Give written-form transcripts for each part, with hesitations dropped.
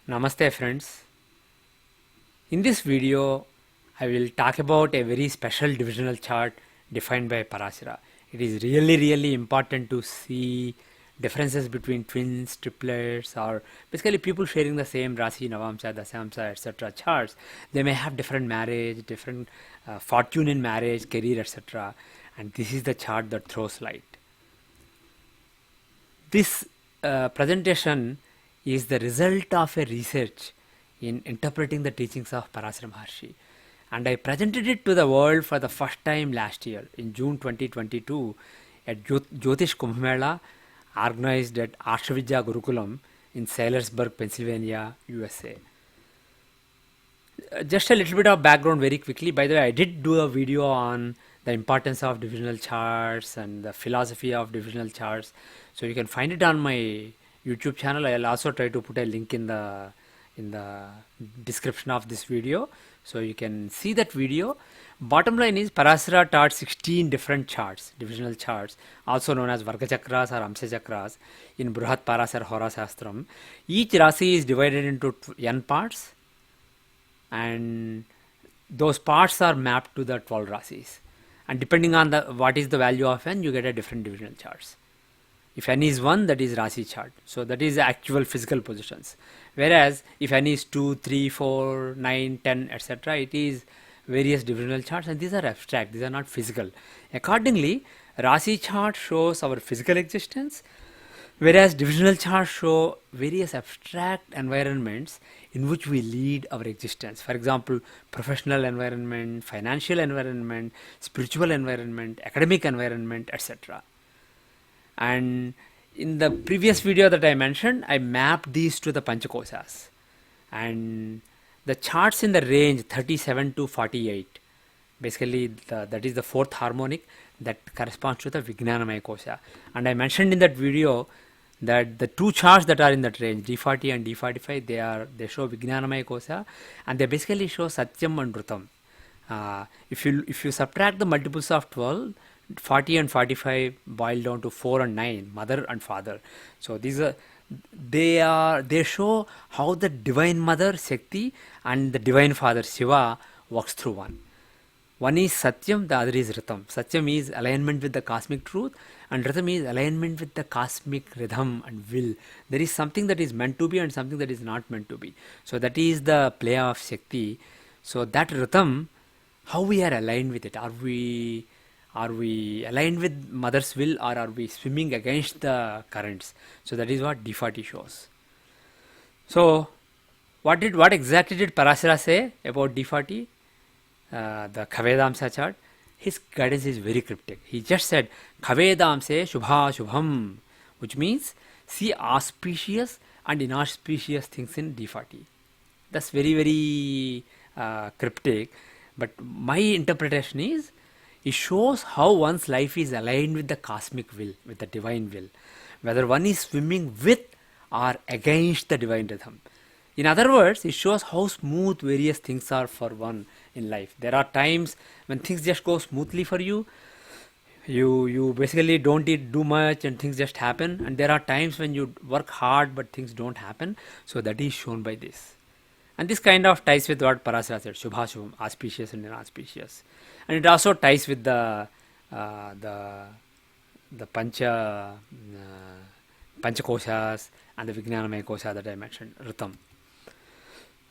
Namaste friends. In this video, I will talk about a very special divisional chart defined by Parasara. It is really important to see differences between twins, triplets, or basically people sharing the same rasi, navamsa, dasamsa, etc. charts. They may have different marriage, different fortune in marriage, career, etc. And this is the chart that throws light. This presentation is the result of a research in interpreting the teachings of Parasara Maharshi, and I presented it to the world for the first time last year in June 2022 at Jyotish Kumbh Mela organized at Arsha Vidya Gurukulam in Saylorsburg, Pennsylvania, USA. Just a little bit of background very quickly. By the way, I did do a video on the importance of divisional charts and the philosophy of divisional charts, so you can find it on my YouTube channel. I'll also try to put a link in the description of this video, so you can see that video. Bottom line is Parasara taught 16 different charts, divisional charts, also known as Varga Chakras or Amsa Chakras in Bruhat Parasara Hora Shastram. Each rasi is divided into n parts, and those parts are mapped to the 12 rasis, and depending on what is the value of n, you get a different divisional charts. If n is 1, that is rasi chart, so that is the actual physical positions, whereas if n is 2, 3, 4, 9, 10, etc., it is various divisional charts, and these are abstract, these are not physical. Accordingly, rasi chart shows our physical existence, whereas divisional charts show various abstract environments in which we lead our existence. For example, professional environment, financial environment, spiritual environment, academic environment, etc. And in the previous video that I mentioned, I mapped these to the Panchakosas, and the charts in the range 37 to 48, basically that is the fourth harmonic that corresponds to the Vijnanamaya Kosha. And I mentioned in that video that the two charts that are in that range, D40 and D45, they show Vijnanamaya Kosha, and they basically show Satyam and Rutam. If you subtract the multiples of 12, 40 and 45 boil down to 4 and 9, mother and father. So these are they show how the divine mother Shakti and the divine father Shiva works through one. One is Satyam, the other is Ritam. Satyam is alignment with the cosmic truth, and Ritam is alignment with the cosmic rhythm and will. There is something that is meant to be and something that is not meant to be. So that is the play of Shakti. So that Ritam, how we are aligned with it. Are we aligned with mother's will, or are we swimming against the currents? So that is what D40 shows. So what exactly did Parasara say about D40? The Kavedamsa chart. His guidance is very cryptic. He just said Kavedamse Shubha Shubham, which means see auspicious and inauspicious things in D40. That's very cryptic, but my interpretation is it shows how one's life is aligned with the cosmic will, with the divine will, whether one is swimming with or against the divine rhythm. In other words, it shows how smooth various things are for one in life. There are times when things just go smoothly for you. You basically don't do much and things just happen, and there are times when you work hard but things don't happen. So that is shown by this. And this kind of ties with what Parasara said, Shubha Shubham, auspicious and inauspicious. And it also ties with the Panchakoshas and the Vijnanamaya Kosha that I mentioned, Ritam.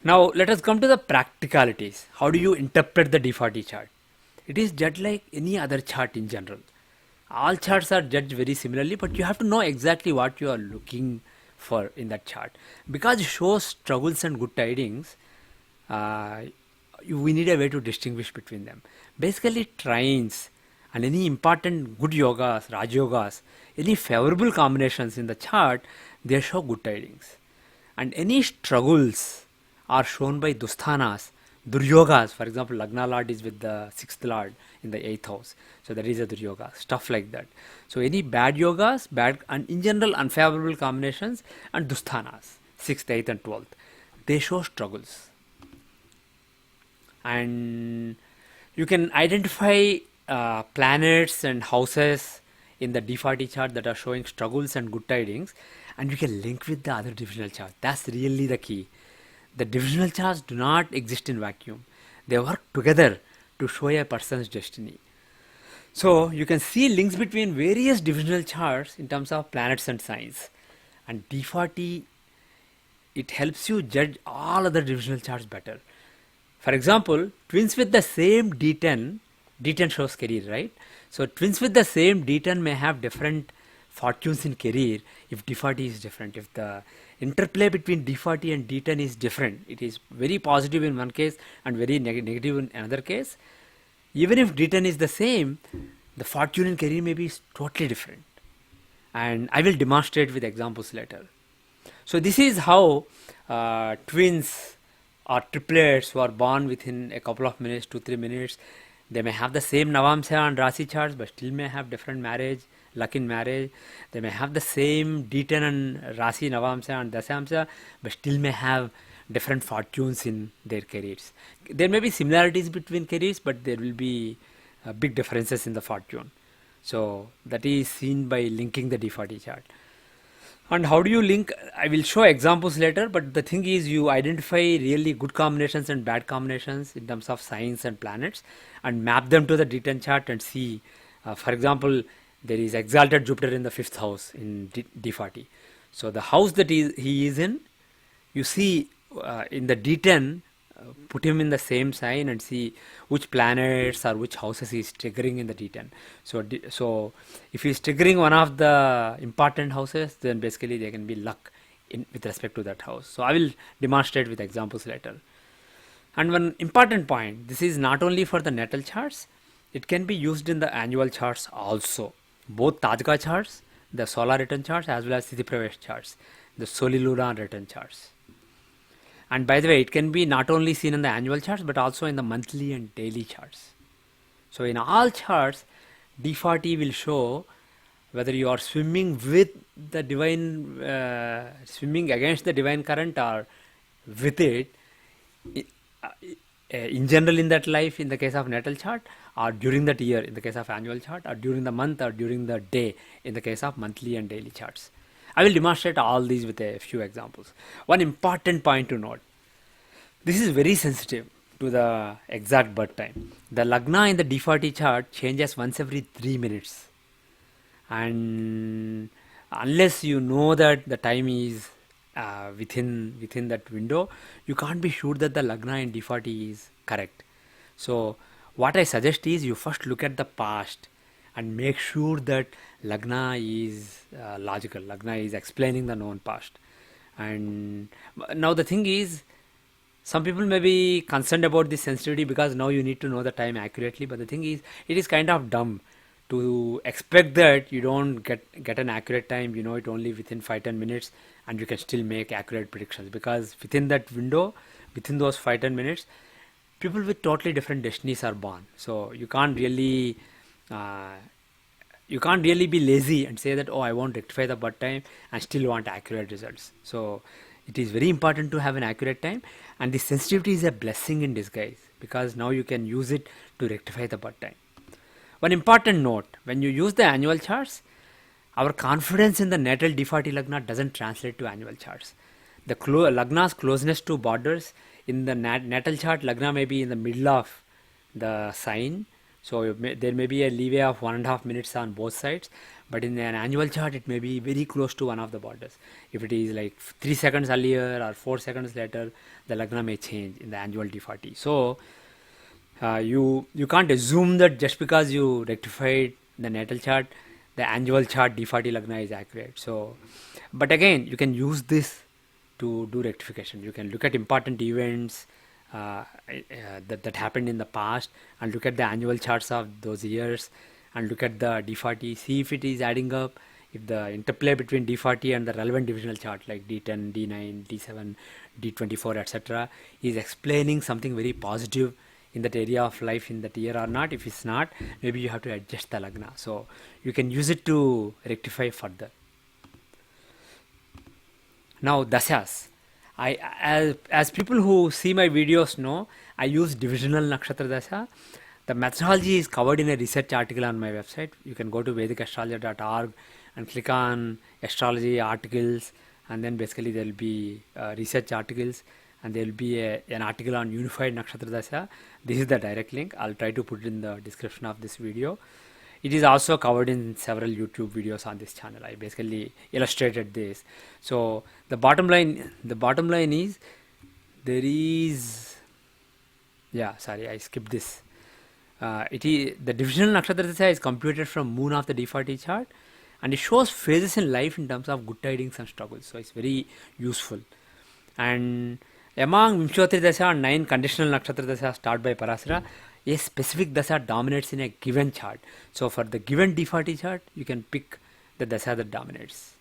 Now let us come to the practicalities. How do you interpret the D40 chart? It is judged like any other chart in general. All charts are judged very similarly, but you have to know exactly what you are looking for in that chart. Because it shows struggles and good tidings, we need a way to distinguish between them. Basically, trines and any important good yogas, Raj yogas, any favorable combinations in the chart, they show good tidings. And any struggles are shown by dusthanas, duryogas. For example, lagna lord is with the 6th lord in the 8th house, so that is a duryoga, stuff like that. So any bad yogas, bad and in general unfavorable combinations, and dusthanas, 6th, 8th and 12th, they show struggles. And you can identify planets and houses in the D40 chart that are showing struggles and good tidings, and you can link with the other divisional chart. That's really the key. the divisional charts do not exist in vacuum. They work together to show a person's destiny. So you can see links between various divisional charts in terms of planets and signs. And D40, it helps you judge all other divisional charts better. For example, twins with the same D10, D10 shows career, right? So twins with the same D10 may have different fortunes in career if D40 is different. If the interplay between D40 and D10 is different, it is very positive in one case and very negative in another case. Even if D10 is the same, the fortune in career may be totally different. And I will demonstrate with examples later. So this is how twins or triplets who are born within a couple of minutes, 2-3 minutes, they may have the same navamsa and rasi charts but still may have different marriage, luck in marriage. They may have the same D10 and rasi, navamsa and dasamsa but still may have different fortunes in their careers. There may be similarities between careers, but there will be big differences in the fortune. So that is seen by linking the D40 chart. And how do you link? I will show examples later, but the thing is you identify really good combinations and bad combinations in terms of signs and planets and map them to the D10 chart and see. For example, there is exalted Jupiter in the 5th house in D40. So the house that he is in, you see in the D10, put him in the same sign and see which planets or which houses he is triggering in the D10. So if he is triggering one of the important houses, then basically there can be luck with respect to that house. So I will demonstrate with examples later. And one important point, this is not only for the natal charts, it can be used in the annual charts also. Both Tajika charts, the solar return charts, as well as Sthiti Pravesh charts, the Soliluna return charts. And by the way, it can be not only seen in the annual charts but also in the monthly and daily charts. So in all charts, D40 will show whether you are swimming with the divine, swimming against the divine current or with it, in general in that life in the case of natal chart, or during that year in the case of annual chart, or during the month or during the day in the case of monthly and daily charts. I will demonstrate all these with a few examples. One important point to note, this is very sensitive to the exact birth time. The lagna in the D40 chart changes once every 3 minutes. And unless you know that the time is within that window, you can't be sure that the lagna in D40 is correct. So what I suggest is you first look at the past and make sure that lagna is logical. Lagna is explaining the known past. And now the thing is, some people may be concerned about this sensitivity because now you need to know the time accurately. But the thing is, it is kind of dumb to expect that you don't get an accurate time. You know it only within 5-10 minutes and you can still make accurate predictions, because within that window, within those 5-10 minutes, people with totally different destinies are born. So you can't really be lazy and say that, oh, I won't rectify the birth time and still want accurate results. So it is very important to have an accurate time, and the sensitivity is a blessing in disguise because now you can use it to rectify the birth time. One important note, when you use the annual charts, our confidence in the natal D40 lagna doesn't translate to annual charts. The lagna's closeness to borders, in the natal chart, lagna may be in the middle of the sign, so there may be a leeway of 1.5 minutes on both sides, but in an annual chart it may be very close to one of the borders. If it is like 3 seconds earlier or 4 seconds later, the lagna may change in the annual D40. So you can't assume that just because you rectified the natal chart, the annual chart D40 lagna is accurate. So, but again, you can use this to do rectification. You can look at important events that happened in the past and look at the annual charts of those years and look at the D40, see if it is adding up, if the interplay between D40 and the relevant divisional chart like D10, D9, D7, D24, etc. is explaining something very positive in that area of life in that year or not. If it's not, maybe you have to adjust the lagna. So you can use it to rectify further. Now dasas. As people who see my videos know, I use divisional nakshatra dasa. The methodology is covered in a research article on my website. You can go to vedikastrologer.org and click on astrology articles, and then basically there will be research articles, and there will be an article on unified nakshatra dasa. This is the direct link. I'll try to put it in the description of this video. It is also covered in several YouTube videos on this channel. I basically illustrated this. So the bottom line is, there is, yeah, sorry, I skipped this. It is the divisional nakshatra dasa is computed from moon of the D40 chart, and it shows phases in life in terms of good tidings and struggles. So it's very useful. And among Vimshottari dasa and 9 conditional nakshatra dasa start by Parasara, a specific dasa dominates in a given chart. So for the given D40 chart, you can pick the dasa that dominates.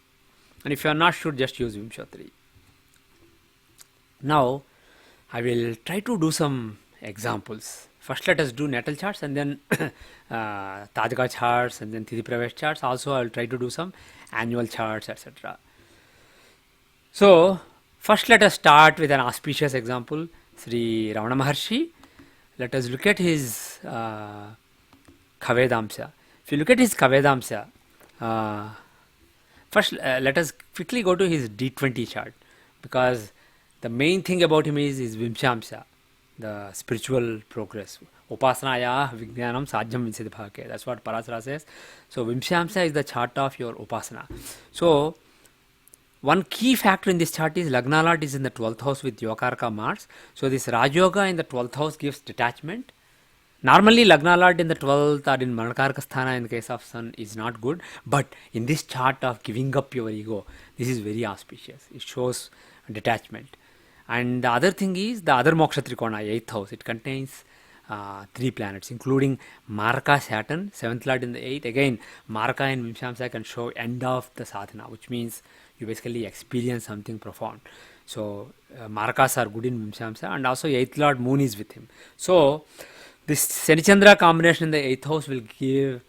And if you are not sure, just use Vimshottari. Now, I will try to do some examples. First, let us do natal charts, and then Tajika charts, and then Tithi Pravesh charts. Also, I will try to do some annual charts, etc. So, first let us start with an auspicious example, Sri Ramana Maharshi. Let us look at his Kavedamsa. If you look at his Kavedamsa, first let us quickly go to his D20 chart, because the main thing about him is his Vimshamsa, the spiritual progress. Upasanaya Vijnanam Sajjam Vinsiti Bhake. That's what Parasara says. So Vimshamsa is the chart of your Upasana. So one key factor in this chart is Lagna Lord is in the 12th house with Yokarka Mars. So this Raj Yoga in the 12th house gives detachment. Normally Lagna Lord in the 12th or in Manakarka Sthana in the case of Sun is not good. But in this chart of giving up your ego, this is very auspicious. It shows detachment. And the other thing is the other Moksha Trikona, 8th house. It contains 3 planets, including Maraka Saturn, 7th Lord in the 8th. Again, Maraka and Vimshamsa can show end of the sadhana, which means you basically experience something profound. So Marakas are good in Vimshamsa, and also 8th Lord Moon is with him. So this Shanichandra combination in the 8th house will give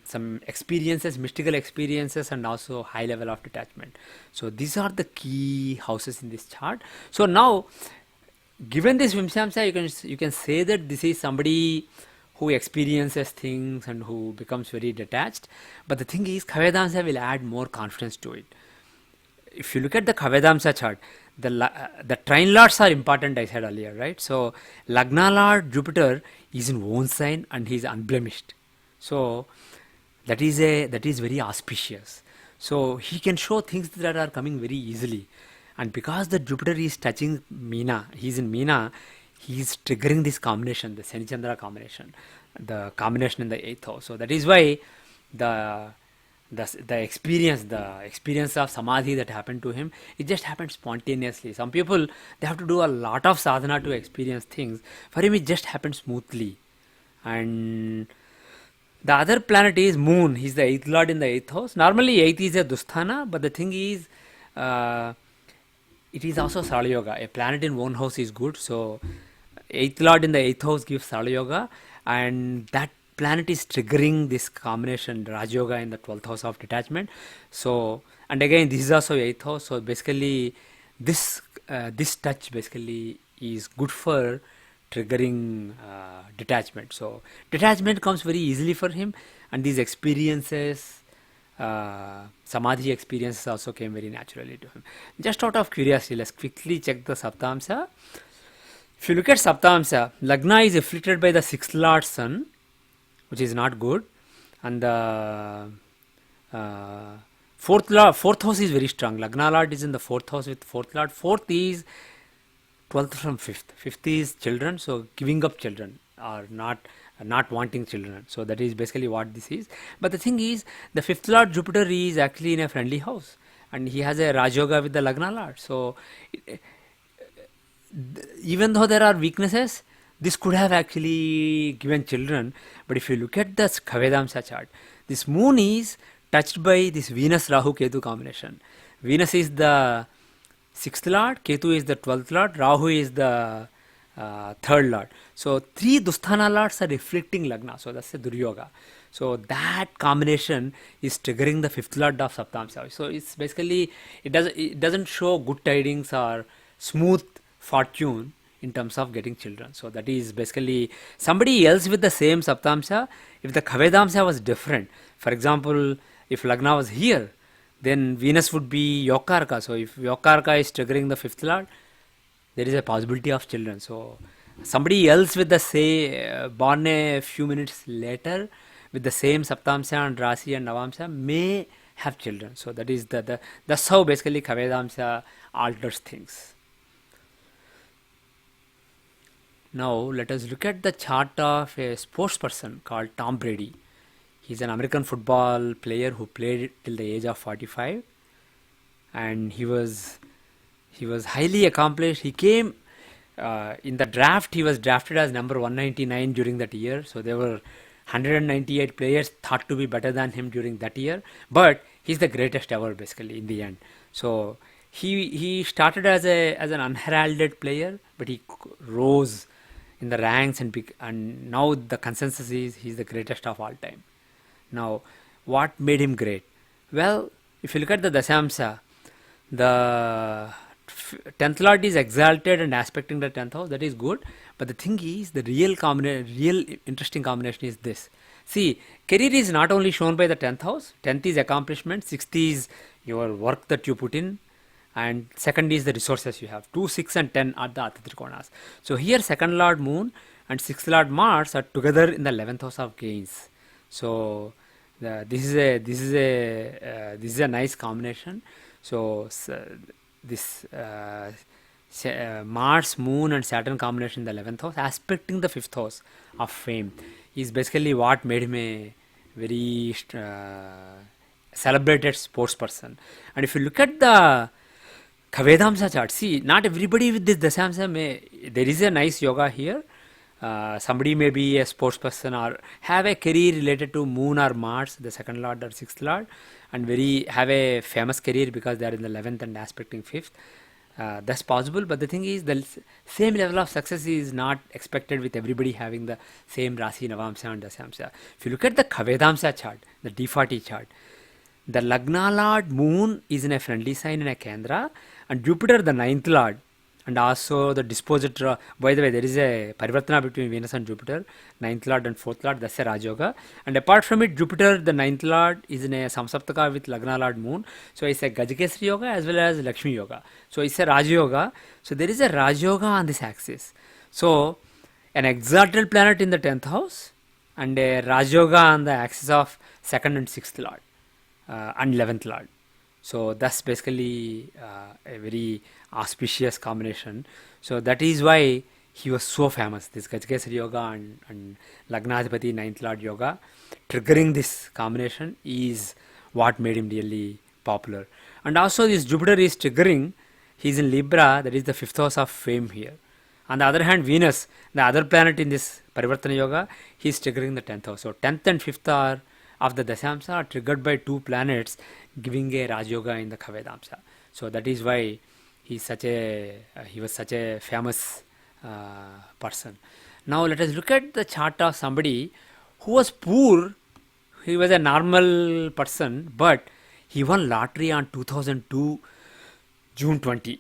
some experiences, mystical experiences, and also high level of detachment. So these are the key houses in this chart. So now, given this Vimshamsa, you can say that this is somebody who experiences things and who becomes very detached. But the thing is, Kavedamsa will add more confidence to it. If you look at the Kavedamsa chart, the trine lords are important, I said earlier, right? So Lagna Lord Jupiter is in own sign and he is unblemished. So that is very auspicious. So he can show things that are coming very easily. And because the Jupiter is touching Meena, he is in Meena, he is triggering this combination, the Shanichandra combination, the combination in the 8th house. So that is why the experience of samadhi that happened to him, it just happened spontaneously. Some people, they have to do a lot of sadhana to experience things. For him, it just happened smoothly. And the other planet is Moon. He's the 8th Lord in the 8th house. Normally 8th is a Dusthana, but the thing is, it is also Sala Yoga. A planet in one house is good. So 8th Lord in the 8th house gives Sala Yoga, and that planet is triggering this combination, Raj Yoga in the 12th house of detachment. So, and again, this is also 8th house. So basically, this touch basically is good for triggering detachment. So detachment comes very easily for him, and these experiences, samadhi experiences also came very naturally to him. Just out of curiosity, let's quickly check the Saptamsa. If you look at Saptamsa, Lagna is afflicted by the 6th Lord Sun, which is not good, and the 4th house is very strong. Lagna Lord is in the 4th house with 4th Lord. 4th is 12th from 5th. 5th is children, so giving up children or not wanting children. So that is basically what this is. But the thing is, the 5th Lord Jupiter is actually in a friendly house, and he has a Raj Yoga with the Lagna Lord. So even though there are weaknesses, this could have actually given children. But if you look at the Kavedamsa chart, this moon is touched by this Venus Rahu Ketu combination. Venus is the 6th Lord, Ketu is the 12th Lord, Rahu is the 3rd Lord. So 3 Dusthana Lords are reflecting Lagna. So that's the Duryoga. So that combination is triggering the 5th Lord of Saptamsa. So it's basically, it doesn't show good tidings or smooth fortune in terms of getting children. So that is basically somebody else with the same Saptamsa. If the Kavedamsa was different, for example, if Lagna was here, then Venus would be Yokarka. So if Yokarka is triggering the 5th Lord, there is a possibility of children. So somebody else with the same born a few minutes later with the same saptamsa and rasi and navamsa may have children. So that is that's how basically Kavedamsa alters things. Now let us look at the chart of a sports person called Tom Brady. He's an American football player who played till the age of 45, and he was highly accomplished. He came in the draft. He was drafted as number 199 during that year. So there were 198 players thought to be better than him during that year, but he's the greatest ever basically in the end. So he started as an unheralded player, but he rose in the ranks and now the consensus is he's the greatest of all time. Now, what made him great? Well, if you look at the dasamsa, the 10th lord is exalted and aspecting the 10th house. That is good, but the thing is, the real interesting combination is this. See, career is not only shown by the 10th house. 10th is accomplishment, 6th is your work that you put in, and second is the resources you have. 2, 6 and 10 are the Atha Trikonas. So here 2nd lord moon and 6th lord Mars are together in the 11th house of gains. So this is a nice combination. So this Mars, Moon and Saturn combination in the 11th house aspecting the 5th house of fame is basically what made him a very celebrated sports person. And if you look at the Kavedamsa chart, see, not everybody with this dasamsa there is a nice yoga here. Somebody may be a sports person or have a career related to Moon or Mars, the 2nd lord or 6th lord, and have a famous career because they are in the 11th and aspecting 5th. That's possible, but the thing is the same level of success is not expected with everybody having the same rasi, navamsa and dasamsa. If you look at the Kavedamsa chart, the D40 chart, the lagna lord Moon is in a friendly sign in a Kendra, and Jupiter the 9th lord, and also the dispositor. By the way, there is a parivartana between Venus and Jupiter, 9th lord and 4th lord. That's a Rajoga. And apart from it, Jupiter the 9th lord is in a Samsaptaka with lagna lord Moon. So it's a Gajakesri yoga as well as Lakshmi yoga. So it's a Raj yoga. So there is a Raj yoga on this axis. So an exalted planet in the 10th house and a Raj yoga on the axis of 2nd and 6th lord and 11th lord. So that's basically a very auspicious combination. So that is why he was so famous. This Gajakesari yoga and Lagnadhipati 9th lord yoga, triggering this combination is what made him really popular. And also this Jupiter is triggering, he is in Libra, that is the 5th house of fame here. On the other hand, Venus, the other planet in this Parivartana yoga, he is triggering the 10th house. So 10th and 5th are of the dasamsa are triggered by 2 planets giving a Raj yoga in the Kavedamsa. So that is why he was such a famous person. Now let us look at the chart of somebody who was poor. He was a normal person, but he won lottery on 2002 June 20.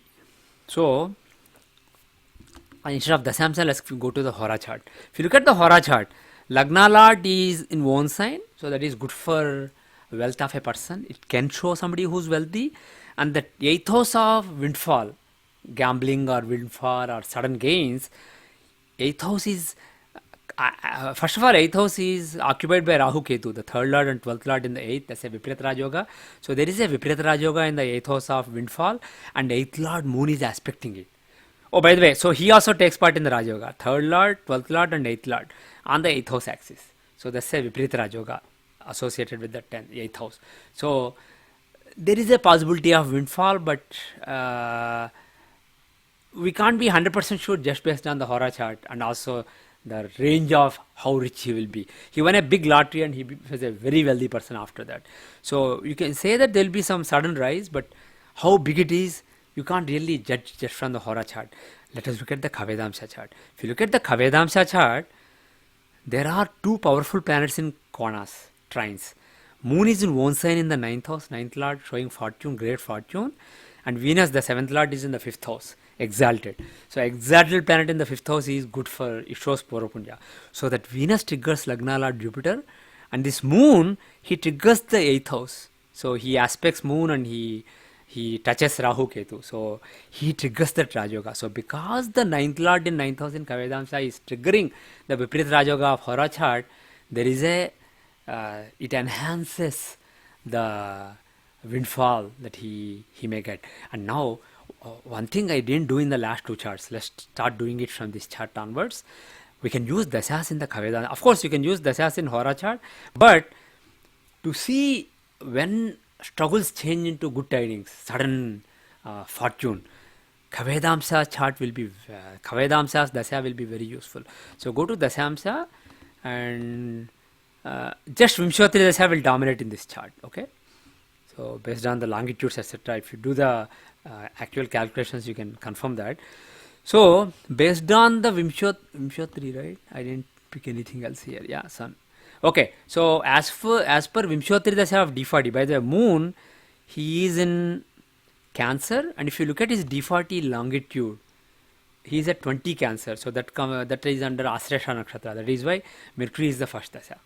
So instead of dasamsa, let's go to the Hora chart. If you look at the Hora chart, Lagna Lord is in own sign, so that is good for wealth of a person. It can show somebody who's wealthy. And the 8th house of windfall, gambling or windfall or sudden gains, 8th house is, first of all, 8th house is occupied by Rahu Ketu, the 3rd lord and 12th lord in the 8th, that's a Viparita Raj yoga. So there is a Viparita Raj yoga in the 8th house of windfall, and 8th lord Moon is aspecting it. Oh, by the way, so he also takes part in the Raj yoga, 3rd lord, 12th lord and 8th lord on the 8th house axis. So that's a Viparita Raj yoga associated with the 8th house. So there is a possibility of windfall, but we can't be 100% sure just based on the Hora chart and also the range of how rich he will be. He won a big lottery and he was a very wealthy person after that. So you can say that there will be some sudden rise, but how big it is, you can't really judge just from the Hora chart. Let us look at the Kavedamsa chart. If you look at the Kavedamsa chart, there are 2 powerful planets in Konas, trines. Moon is in own sign in the 9th house, 9th lord showing fortune, great fortune, and Venus, the 7th lord, is in the 5th house, exalted. So exalted planet in the 5th house is good for, it shows Poropunya. So that Venus triggers Lagna lord Jupiter, and this Moon, he triggers the 8th house. So he aspects Moon and he he touches Rahu Ketu. So he triggers that Rajoga. So because the ninth lord in 9000 Kavedamsa is triggering the Viparit Rajoga of Hora chart, there is a, it enhances the windfall that he may get. And now, one thing I didn't do in the last two charts, let's start doing it from this chart onwards. We can use dasas in the Kavedamsa. Of course, you can use dasas in Hora chart, but to see when struggles change into good tidings, sudden fortune, Kavedamsa chart will be, Kavedamsa's dasa will be very useful. So go to dasamsa and just Vimshottari dasa will dominate in this chart, okay? So based on the longitudes, etc., if you do the actual calculations, you can confirm that. So based on the Vimshottari, right? I didn't pick anything else here. Yeah, sun. Okay, so as per Vimshottari Dasha of D40, by the moon, he is in Cancer, and if you look at his D40 longitude, he is at 20 Cancer, so that is under Arsha nakshatra. That is why Mercury is the first Dasha.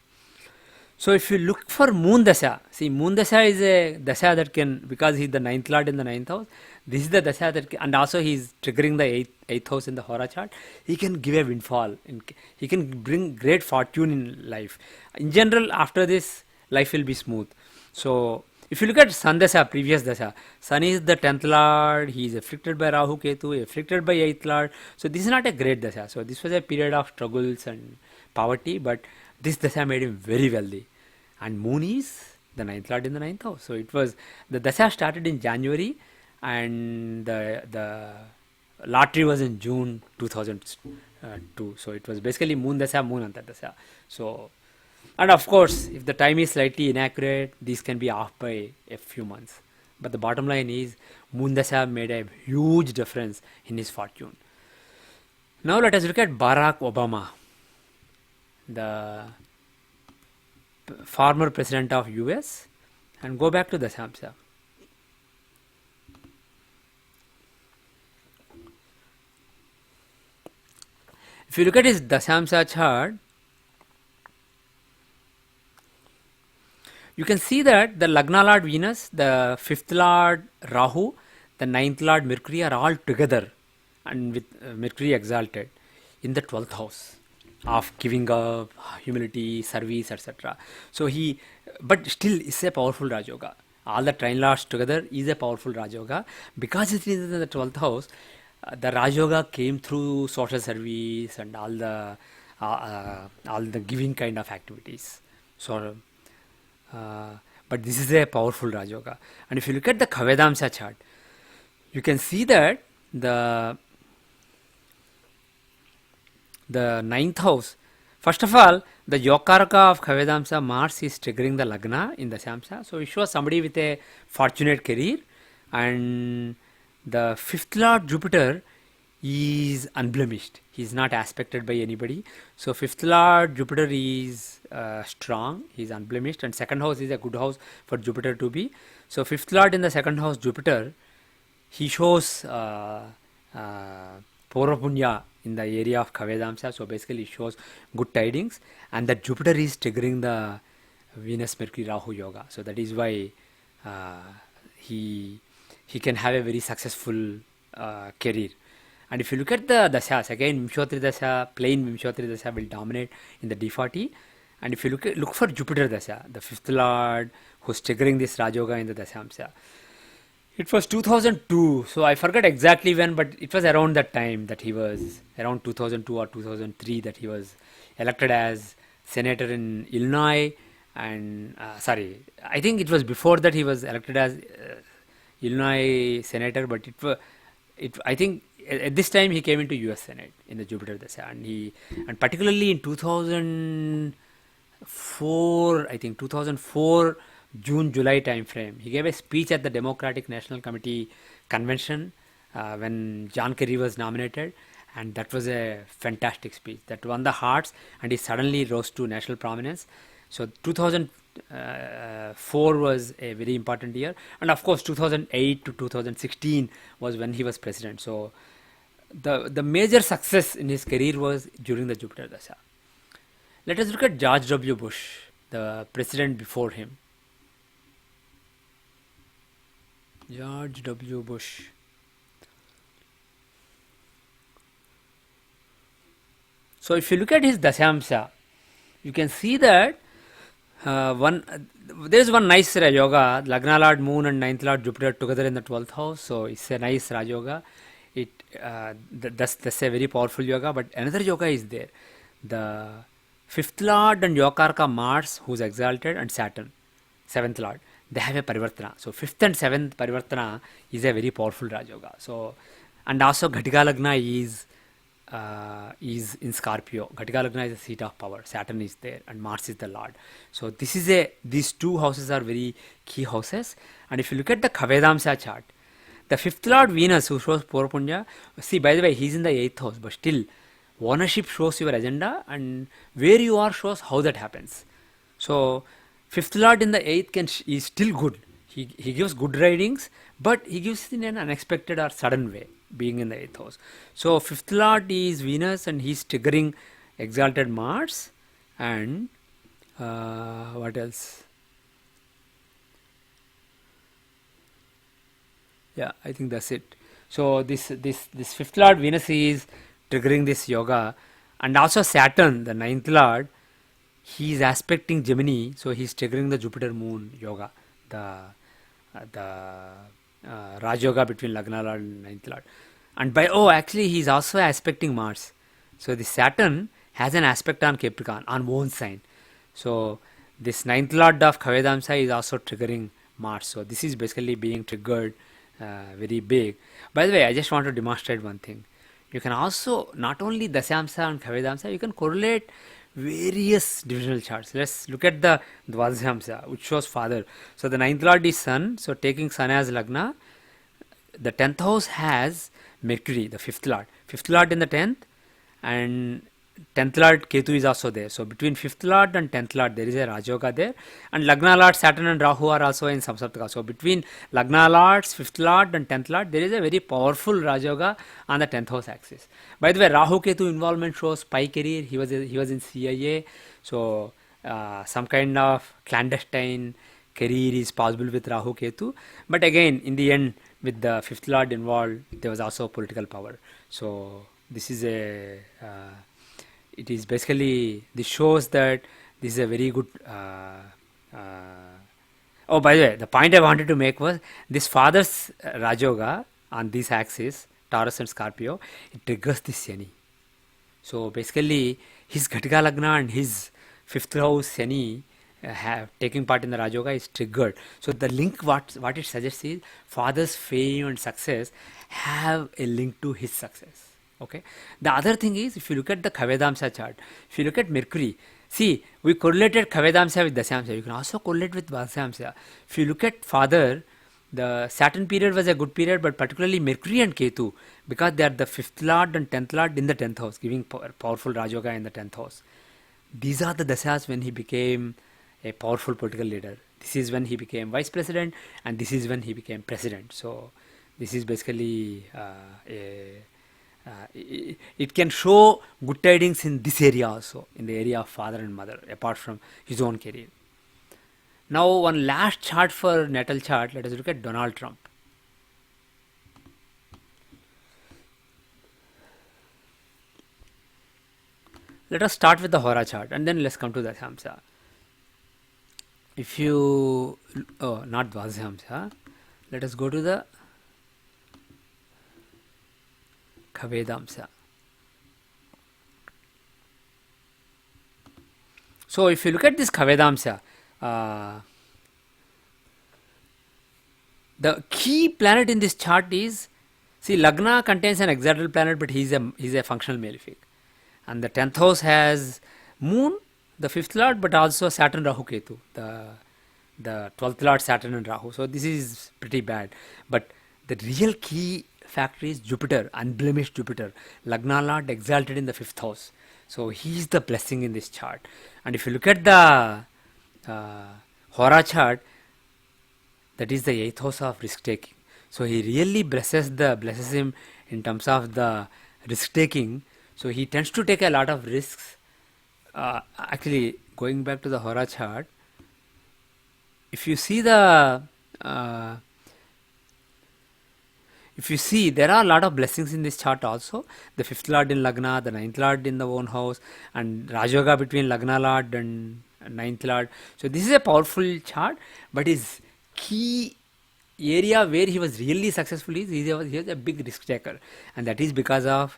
So if you look for Moon Dasha, see Moon Dasha is a Dasha that can, because he is the ninth lord in the ninth house, this is the Dasha that can, and also he is triggering the eighth house in the Hora chart. He can give a windfall, he can bring great fortune in life. In general, after this, life will be smooth. So if you look at Sun Dasha, previous Dasha, Sun is the 10th lord, he is afflicted by Rahu Ketu, afflicted by 8th lord. So this is not a great Dasha. So this was a period of struggles and poverty, but this Dasha made him very wealthy. And Moon is the 9th lord in the 9th house. So it was, the Dasha started in January and the lottery was in June 2002. So it was basically Moon Dasha, Moon Antar Dasha. So, and of course, if the time is slightly inaccurate, these can be off by a few months. But the bottom line is, Moon Dasha made a huge difference in his fortune. Now let us look at Barack Obama, the former president of US, and go back to dasamsa. If you look at his dasamsa chart, you can see that the lagna lord Venus, the 5th lord Rahu, the 9th lord Mercury are all together, and with Mercury exalted in the 12th house of giving up, humility, service, etc. So but still is a powerful Rajoga. All the trine lords together is a powerful Rajoga. Because it is in the 12th house, the Rajoga came through social service and all the giving kind of activities. So, but this is a powerful Rajoga. And if you look at the Kavedamsa chart, you can see that the 9th house, first of all, the Yokaraka of Kavedamsa, Mars is triggering the lagna in the Samsa. So it shows somebody with a fortunate career, and the 5th lord Jupiter is unblemished. He is not aspected by anybody. So 5th lord Jupiter is strong, he is unblemished, and 2nd house is a good house for Jupiter to be. So 5th lord in the 2nd house Jupiter, he shows Purapunya in the area of Kavedamsa, so basically it shows good tidings, and that Jupiter is triggering the Venus Mercury Rahu Yoga. So that is why he can have a very successful career. And if you look at the Dashas, again Vimshottari Dasha, plain Vimshottari Dasha will dominate in the D40. And if you look for Jupiter Dasha, the 5th lord who's triggering this Rajoga in the Dasamsa, it was 2002, so I forgot exactly when, but it was around that time that he was, around 2002 or 2003, that he was elected as senator in Illinois. And I think it was before that he was elected as Illinois senator, but I think at this time he came into US Senate in the Jupiter Dasha, and particularly in 2004, I think 2004 June-July time frame, he gave a speech at the Democratic National Committee convention when John Kerry was nominated, and that was a fantastic speech that won the hearts, and he suddenly rose to national prominence. So 2004 was a very important year, and of course 2008 to 2016 was when he was president. So the major success in his career was during the Jupiter Dasha. Let us look at George W. Bush, the president before him. George W. Bush. So if you look at his dasamsa, you can see that one there is one nice Raj Yoga, Lagna Lord Moon and ninth Lord Jupiter together in the 12th house. So it's a nice Raj Yoga. That's a very powerful yoga. But another yoga is there. The fifth Lord and Yokarka Mars, who's exalted, and Saturn, seventh Lord. They have a parivartana. So fifth and seventh parivartana is a very powerful Raj Yoga. So and also Ghatika Lagna is in Scorpio. Ghatika Lagna is the seat of power. Saturn is there and Mars is the Lord. So these two houses are very key houses. And if you look at the Kavedamsa chart, the fifth Lord Venus, who shows Purapunya, see, by the way, he's in the eighth house, but still ownership shows your agenda, and where you are shows how that happens. So fifth Lord in the eighth is still good. He gives good ridings, but he gives it in an unexpected or sudden way, being in the eighth house. So fifth Lord is Venus, and he's triggering exalted Mars, and what else? Yeah, I think that's it. So this fifth Lord Venus is triggering this yoga, and also Saturn, the ninth Lord, he is aspecting Gemini, so he's triggering the Jupiter Moon yoga, the Raj Yoga between Lagna Lord and ninth Lord. And actually he's also aspecting Mars. So the Saturn has an aspect on Capricorn, on own sign. So this ninth Lord of Kavedamsa is also triggering Mars. So this is basically being triggered very big. By the way, I just want to demonstrate one thing. You can also, not only dasamsa and Kavedamsa, you can correlate various divisional charts. Let's look at the Dvasamsa, which shows father. So the ninth Lord is Sun, so taking Sun as Lagna. The 10th house has Mercury, the fifth Lord. Fifth Lord in the 10th, and 10th Lord Ketu is also there. So between 5th Lord and 10th Lord there is a Raj Yoga there, and Lagna Lord Saturn and Rahu are also in Samsaptaka. So between Lagna Lords, 5th Lord and 10th Lord there is a very powerful Raj Yoga on the 10th house axis. By the way, Rahu Ketu involvement shows spy career. He was in CIA, so some kind of clandestine career is possible with Rahu Ketu. But again, in the end, with the 5th Lord involved, there was also political power. So this is it is basically, this shows that this is a very good oh, by the way, the point I wanted to make was this father's Rajoga on this axis, Taurus and Scorpio, it triggers this Shani. So basically his Ghatika Lagna and his fifth house Shani have taking part in the Rajoga is triggered. So the link, what it suggests is father's fame and success have a link to his success. Okay. The other thing is, if you look at the Kavedamsa chart, if you look at Mercury, see, we correlated Kavedamsa with Dasamsa. You can also correlate with Vasamsa. If you look at father, the Saturn period was a good period, but particularly Mercury and Ketu, because they are the 5th Lord and 10th Lord in the 10th house, giving powerful Rajoga in the 10th house. These are the dasas when he became a powerful political leader. This is when he became vice president, and this is when he became president. So this is basically it can show good tidings in this area also, in the area of father and mother, apart from his own career. Now one last chart for natal chart, let us look at Donald Trump. Let us start with the Hora chart and then let's come to the Dasamsa. If you, not Dvasamsa, let us go to the Kavedamsa. So if you look at this Kavedamsa, the key planet in this chart is, see, Lagna contains an exalted planet, but he's a functional malefic, and the 10th house has Moon, the 5th Lord, but also Saturn, Rahu, Ketu, the 12th Lord, Saturn and Rahu. So this is pretty bad. But the real key factor is Jupiter, unblemished Jupiter, Lagna Lord exalted in the 5th house. So he is the blessing in this chart. And if you look at the Hora chart, that is the 8th house of risk taking. So he really blesses him in terms of the risk taking. So he tends to take a lot of risks. Actually, going back to the Hora chart, if you see the if you see, there are a lot of blessings in this chart also. The fifth lord in lagna, the ninth lord in the own house, and Rajoga between lagna lord and ninth lord. So this is a powerful chart, but his key area where he was really successful is he was a big risk taker, and that is because of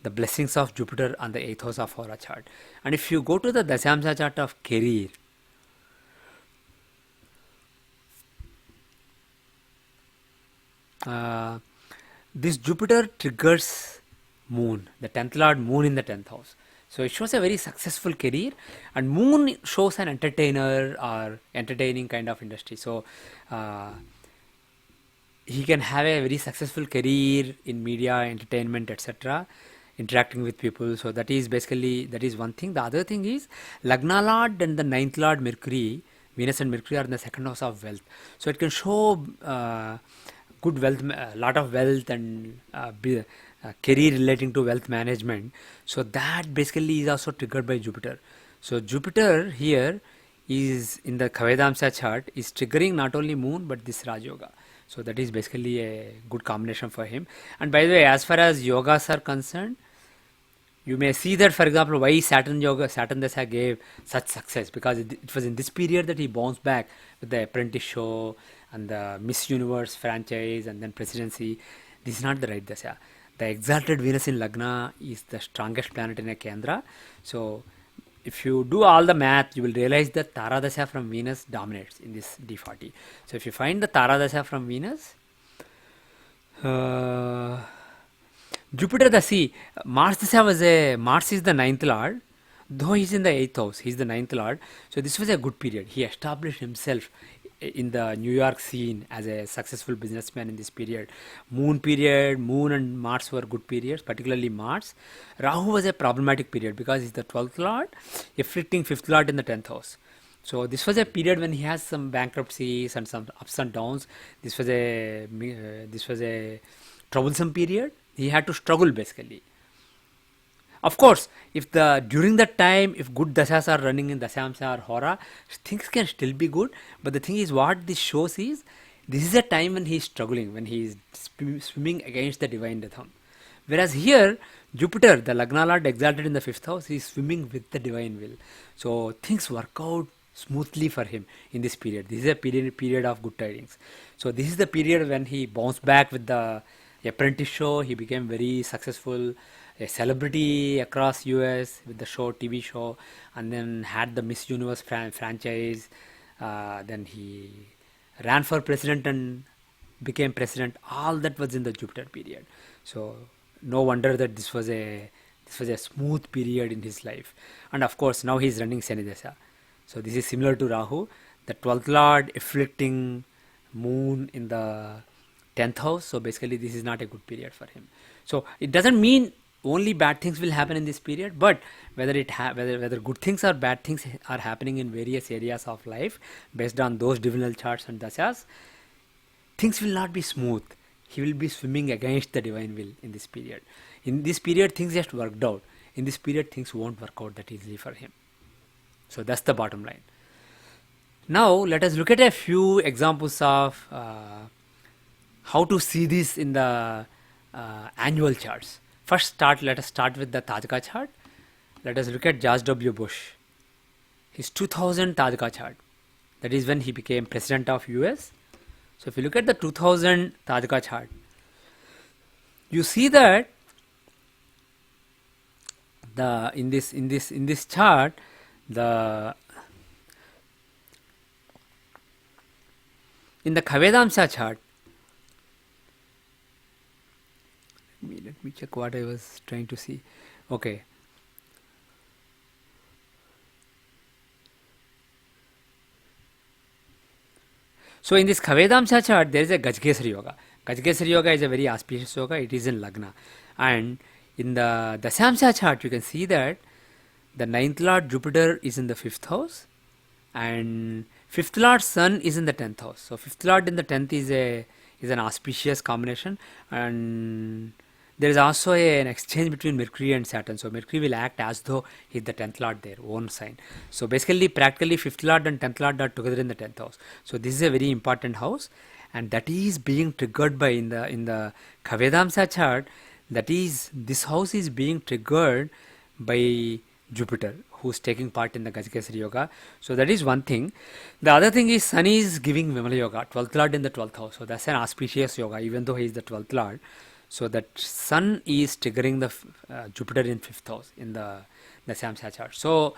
the blessings of Jupiter on the 8th house of Hora chart. And if you go to the dasamsa chart of career, this Jupiter triggers moon, the 10th lord moon in the 10th house. So it shows a very successful career, and moon shows an entertainer or entertaining kind of industry. So he can have a very successful career in media, entertainment, etc., interacting with people. So that is basically, that is one thing. The other thing is lagna lord and the ninth lord Mercury, Venus and Mercury are in the second house of wealth. So it can show good wealth, a lot of wealth, and career relating to wealth management. So that basically is also triggered by Jupiter. So Jupiter here is in the Kavedamsa chart is triggering not only moon but this Raj Yoga. So that is basically a good combination for him. And by the way, as far as yogas are concerned, you may see that, for example, why Saturn Dasa gave such success, because it was in this period that he bounced back with the Apprentice show and the Miss Universe franchise and then presidency. This is not the right Dasa. The exalted Venus in Lagna is the strongest planet in a Kendra. So if you do all the math, you will realize that Tara Dasa from Venus dominates in this D40. So if you find the Tara Dasa from Venus, Jupiter Dasi, Mars Dasa Mars is the ninth lord, though he's in the 8th house, he's the ninth lord. So this was a good period. He established himself in the New York scene as a successful businessman in this period. Moon and Mars were good periods, particularly Mars. Rahu was a problematic period because he's the 12th lord, afflicting 5th lord in the 10th house. So this was a period when he has some bankruptcies and some ups and downs. This was a troublesome period. He had to struggle basically. Of course, if during that time, if good dasas are running in dasamsa or hora, things can still be good. But the thing is, what this shows is, this is a time when he is struggling, when he is swimming against the divine rhythm. Whereas here, Jupiter, the lagna lord exalted in the 5th house, he is swimming with the divine will. So things work out smoothly for him in this period. This is a period of good tidings. So this is the period when he bounced back with the Apprentice show. He became very successful, a celebrity across US with the show, TV show, and then had the Miss Universe franchise. Then he ran for president and became president. All that was in the Jupiter period. So no wonder that this was a smooth period in his life. And of course, now he is running Shani Dasa. So this is similar to Rahu, the 12th lord afflicting moon in the 10th house. So basically, this is not a good period for him. So it doesn't mean only bad things will happen in this period, but whether good things or bad things are happening in various areas of life based on those divisional charts and dasas, things will not be smooth. He will be swimming against the divine will in this period. In this period, things just worked out. In this period, things won't work out that easily for him. So that's the bottom line. Now let us look at a few examples of how to see this in the annual charts. Let us start with the Tajika chart. Let us look at George W. Bush. His 2000 Tajika chart. That is when he became president of US. So if you look at the 2000 Tajika chart, you see that in this chart, in the Kavedamsa chart, let me check what I was trying to see. Okay. So in this Kavedamsa chart, there is a Gajkesari Yoga. Gajkesari Yoga is a very auspicious yoga. It is in Lagna. And in the Dasamsa chart, you can see that the 9th Lord Jupiter is in the 5th house and 5th Lord Sun is in the 10th house. So 5th Lord in the 10th is an auspicious combination, and there is also an exchange between Mercury and Saturn. So Mercury will act as though he is the 10th Lord, their own sign. So basically, practically 5th Lord and 10th Lord are together in the 10th house. So this is a very important house. and that is being triggered by in the Kavedamsa chart. That is, this house is being triggered by Jupiter, who's taking part in the Gajkesari Yoga. So that is one thing. The other thing is Sun is giving Vimala Yoga, 12th Lord in the 12th house. So that's an auspicious yoga, even though he is the 12th Lord. So that Sun is triggering the Jupiter in 5th house in the Dasamsa chart. So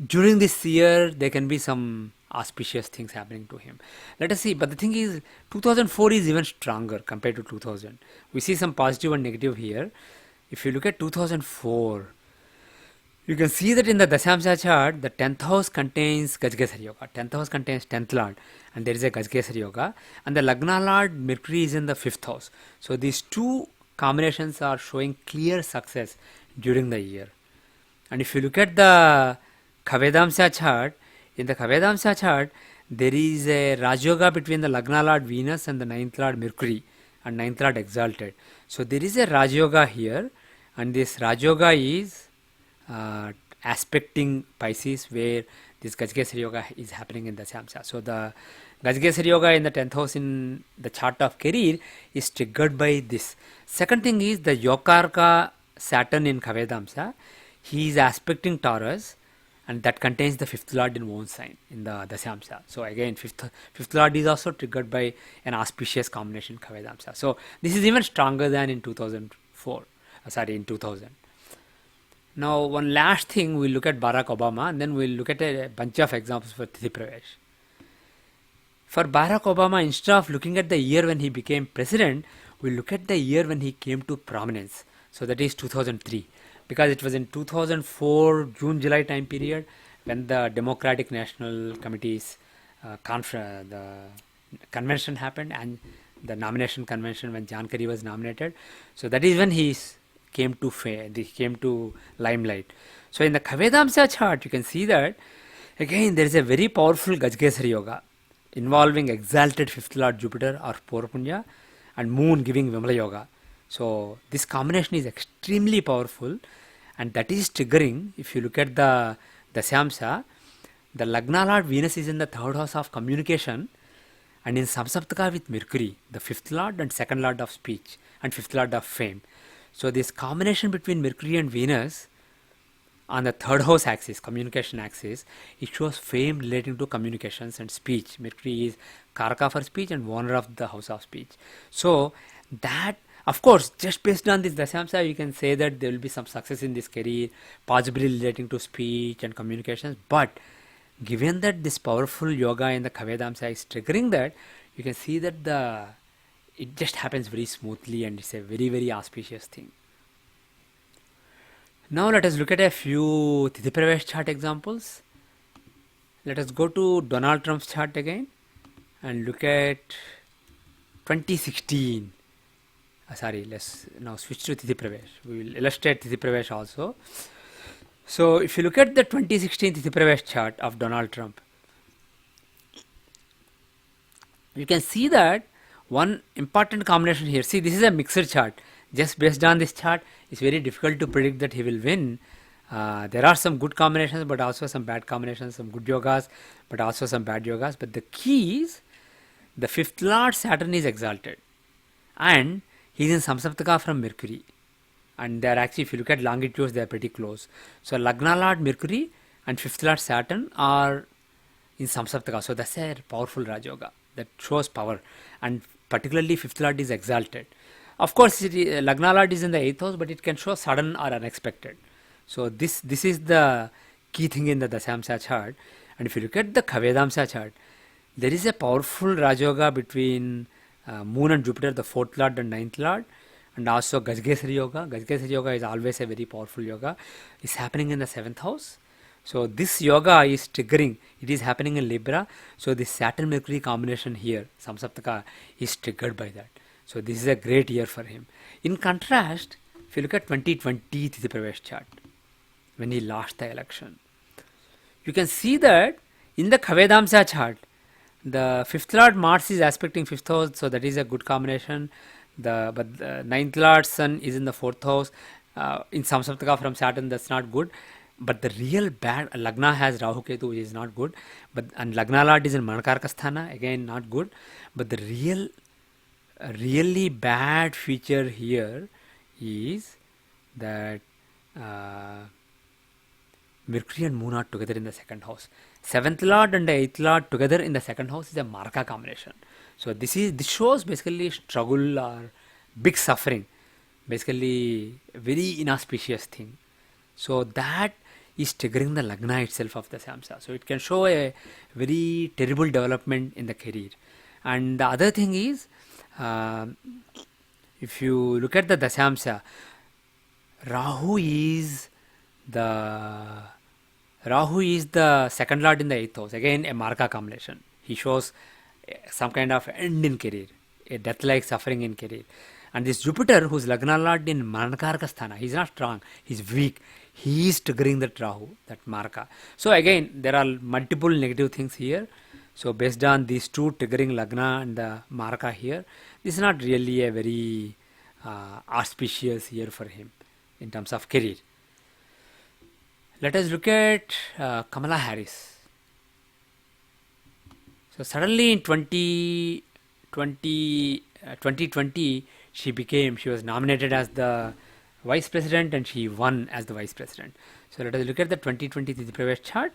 during this year, there can be some auspicious things happening to him. Let us see. But the thing is, 2004 is even stronger compared to 2000. We see some positive and negative here. If you look at 2004, you can see that in the Dasamsa chart, the 10th house contains Gajkesari Yoga. 10th house contains 10th Lord, and there is a Gajkesari Yoga. And the Lagna Lord, Mercury, is in the 5th house. So these two combinations are showing clear success during the year. And if you look at the Kavedamsa chart, in the Kavedamsa chart, there is a Raj Yoga between the Lagna Lord Venus and the 9th Lord Mercury, and 9th Lord exalted. So there is a Raj Yoga here, and this Raj Yoga is aspecting Pisces, where this Gajkesari Yoga is happening in the Samsa. So the Gajkesari Yoga in the 10th house in the chart of career is triggered by this. Second thing is the Yokarka Saturn in Kavedamsa. He is aspecting Taurus, and that contains the 5th Lord in own sign in the Dasamsa. So again, 5th Lord is also triggered by an auspicious combination in Kavedamsa. So this is even stronger than in 2004. In 2000. Now, one last thing, we'll look at Barack Obama, and then we'll look at a bunch of examples for Tithi Pravesh. For Barack Obama, instead of looking at the year when he became president, we'll look at the year when he came to prominence. So that is 2003, because it was in 2004 June-July time period when the Democratic National Committee's the convention happened, and the nomination convention when John Kerry was nominated. So that is when he came to limelight. So in the Kavedamsa chart, you can see that again there is a very powerful Gajkesari Yoga involving exalted 5th Lord Jupiter or Purvapunya and Moon giving Vimala Yoga. So this combination is extremely powerful, and that is triggering. If you look at the Dasamsa, the Lagna Lord Venus is in the 3rd house of communication, and in Samsaptaka with Mercury, the 5th Lord and 2nd Lord of speech and 5th Lord of fame. So this combination between Mercury and Venus on the 3rd house axis, communication axis, it shows fame relating to communications and speech. Mercury is Karaka for speech and owner of the house of speech. So that, of course, just based on this Dasamsa, you can say that there will be some success in this career, possibly relating to speech and communications. But given that this powerful yoga in the Kavedamsa is triggering that, you can see that it just happens very smoothly, and it's a very, very auspicious thing. Now let us look at a few Tithi Pravesh chart examples. Let us go to Donald Trump's chart again and look at 2016. Let's now switch to Tithi Pravesh. We will illustrate Tithi Pravesh also. So if you look at the 2016 Tithi Pravesh chart of Donald Trump, you can see that one important combination here. See, this is a mixed chart. Just based on this chart, it's very difficult to predict that he will win. There are some good combinations, but also some bad combinations, some good yogas, but also some bad yogas. But the key is the 5th Lord Saturn is exalted, and he is in Samsaptaka from Mercury. And they are actually, if you look at longitudes, they are pretty close. So Lagna Lord Mercury and 5th Lord Saturn are in Samsaptaka. So that's a powerful Raj Yoga that shows power, and particularly 5th Lord is exalted. Of course, Lagna Lord is in the 8th house, but it can show sudden or unexpected. So this is the key thing in the Dasamsa chart. And if you look at the Kavedamsa chart, there is a powerful Raj Yoga between Moon and Jupiter, the 4th Lord and 9th Lord, and also Gajkesari Yoga. Gajkesari Yoga is always a very powerful yoga. It's happening in the 7th house. So this yoga is triggering. It is happening in Libra. So this Saturn-Mercury combination here, Samsaptaka, is triggered by that. So this is a great year for him. In contrast, if you look at 2020 Tithi Pravesh chart, when he lost the election, you can see that in the Kavedamsa chart, the 5th Lord Mars is aspecting 5th house, so that is a good combination. But the 9th Lord Sun is in the 4th house. In Samsaptaka from Saturn, that's not good. But the real bad lagna has Rahu Ketu, which is not good. But and lagna lord is in Manakarka Sthana, again not good. But the really bad feature here is that Mercury and Moon are together in the second house. Seventh lord and the eighth lord together in the second house is a Marka combination. So this shows basically struggle or big suffering, basically very inauspicious thing. So that is triggering the lagna itself of the samsa. So it can show a very terrible development in the career. And the other thing is, if you look at the dasamsa, Rahu is the second lord in the eighth house. Again, a Marka combination. He shows some kind of end in career, a death-like suffering in career. And this Jupiter, who's Lagna Lord in Manakarka Sthana, he's not strong, he's weak. He is triggering that Rahu, that Marka. So again, there are multiple negative things here. So based on these two triggering Lagna and the Marka here, this is not really a very auspicious year for him in terms of career. Let us look at Kamala Harris. So suddenly in 2020, she was nominated as the vice president and she won as the vice president. So let us look at the 2020 Tithi Pravesh chart.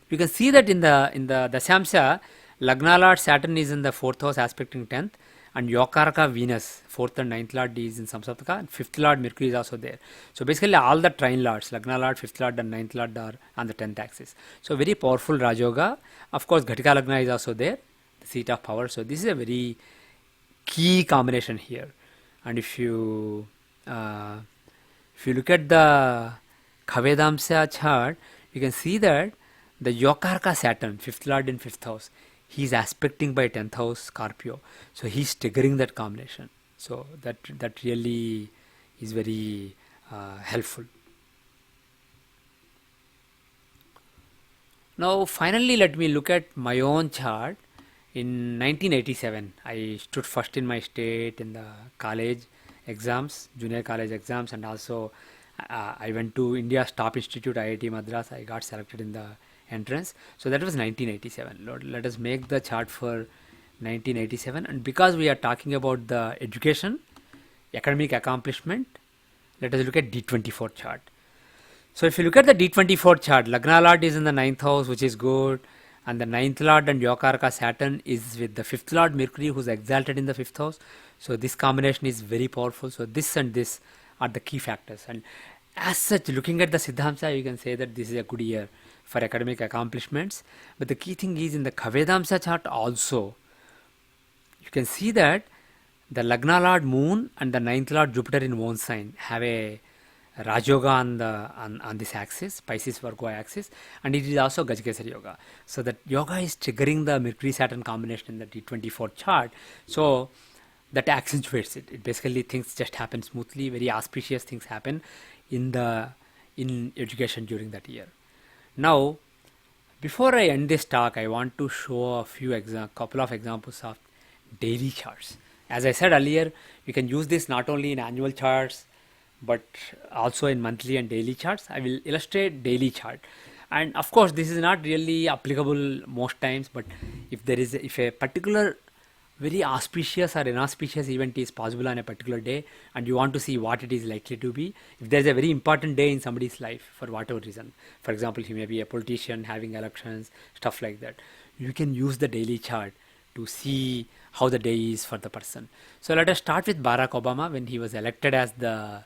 You can see that in the Dasamsa, Lagna Lord Saturn is in the 4th house aspecting 10th, and Yokaraka Venus, 4th and 9th Lord is in Samsataka, and 5th Lord Mercury is also there. So basically all the trine lords, Lagna Lord, 5th Lord and 9th Lord are on the 10th axis. So very powerful Rajoga. Of course Ghatika Lagna is also there, the seat of power. So this is a very key combination here. And if you look at the Kavedamsa chart, you can see that the Yokarka Saturn, 5th Lord in 5th house, he is aspecting by 10th house Scorpio. So he is triggering that combination. So that really is very helpful. Now finally let me look at my own chart. In 1987, I stood first in my state in the college exams, junior college exams, and also I went to India's top institute, IIT Madras. I got selected in the entrance. So that was 1987. Let us make the chart for 1987. And because we are talking about the education, academic accomplishment, let us look at D24 chart. So if you look at the D24 chart, Lagna Lord is in the 9th house, which is good. And the 9th Lord and Yokarka Saturn is with the 5th Lord Mercury, who's exalted in the 5th house. So this combination is very powerful. So this and this are the key factors. And as such, looking at the Siddhamsa, you can say that this is a good year for academic accomplishments. But the key thing is in the Kavedamsa chart also, you can see that the Lagna Lord Moon and the 9th Lord Jupiter in one sign have a Rajoga on this axis, Pisces Virgo axis, and it is also Gajkesari Yoga. So that yoga is triggering the Mercury Saturn combination in the D24 chart. So that accentuates it. It basically things just happen smoothly, very auspicious things happen in education during that year. Now, before I end this talk, I want to show a couple of examples of daily charts. As I said earlier, you can use this not only in annual charts, but also in monthly and daily charts. I will illustrate daily chart. And of course, this is not really applicable most times, but if a particular very auspicious or inauspicious event is possible on a particular day and you want to see what it is likely to be, if there's a very important day in somebody's life for whatever reason, for example, he may be a politician having elections, stuff like that, you can use the daily chart to see how the day is for the person. So let us start with Barack Obama when he was elected as the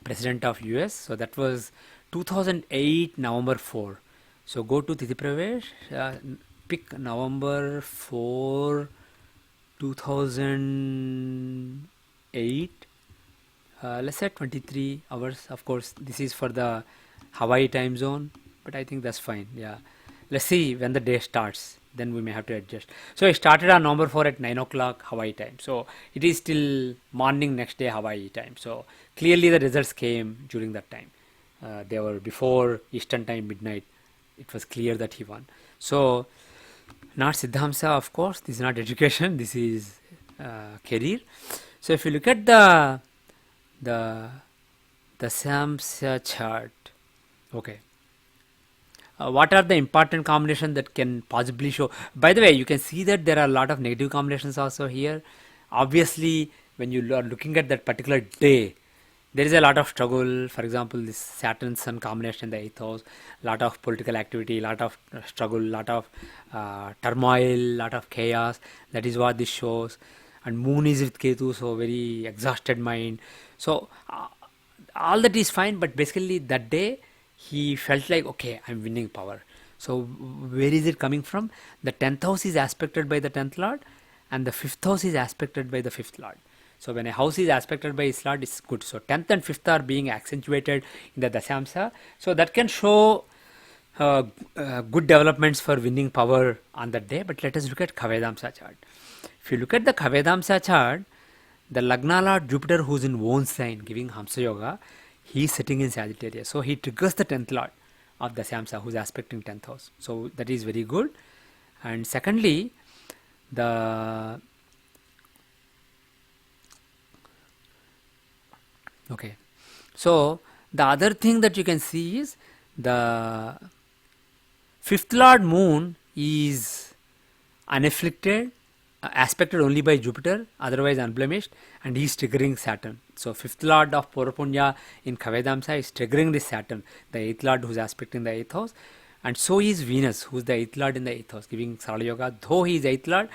president of US. So that was 2008 November 4. So go to Tithi Pravesh, pick November 4 2008, let's say 23 hours. Of course this is for the Hawaii time zone, but I think that's fine. Yeah, let's see when the day starts, then we may have to adjust. So it started on November 4 at 9 o'clock Hawaii time, so it is still morning next day Hawaii time. So clearly the results came during that time. They were before Eastern time, midnight. It was clear that he won. So not Siddhamsa, of course, this is not education, this is career. So if you look at the dasamsa chart. Okay. What are the important combinations that can possibly show? By the way, you can see that there are a lot of negative combinations also here. Obviously, when you are looking at that particular day, there is a lot of struggle. For example, this Saturn Sun combination in the 8th house, lot of political activity, lot of struggle, lot of turmoil, lot of chaos. That is what this shows. And Moon is with Ketu, so very exhausted mind. So all that is fine, but basically that day he felt like, okay, I'm winning power. So where is it coming from? The 10th house is aspected by the 10th lord, and the 5th house is aspected by the 5th lord. So when a house is aspected by its lord, it's good. So 10th and 5th are being accentuated in the dasamsa, so that can show good developments for winning power on that day. But let us look at Kavedamsa chart. If you look at the Kavedamsa chart, the lagna lord Jupiter, who's in own sign giving Hamsa Yoga, he is sitting in Sagittarius. So he triggers the 10th lord of the Samsa, who's aspecting 10th house. So that is very good. And secondly, the okay. So the other thing that you can see is the 5th lord moon is unafflicted, aspected only by Jupiter, otherwise unblemished, and he is triggering Saturn. So 5th lord of Purapunya in Kavedamsa is triggering this Saturn, the 8th lord who's aspecting the 8th house, and so is Venus, who's the 8th lord in the 8th house, giving Sarala Yoga. Though he is 8th lord,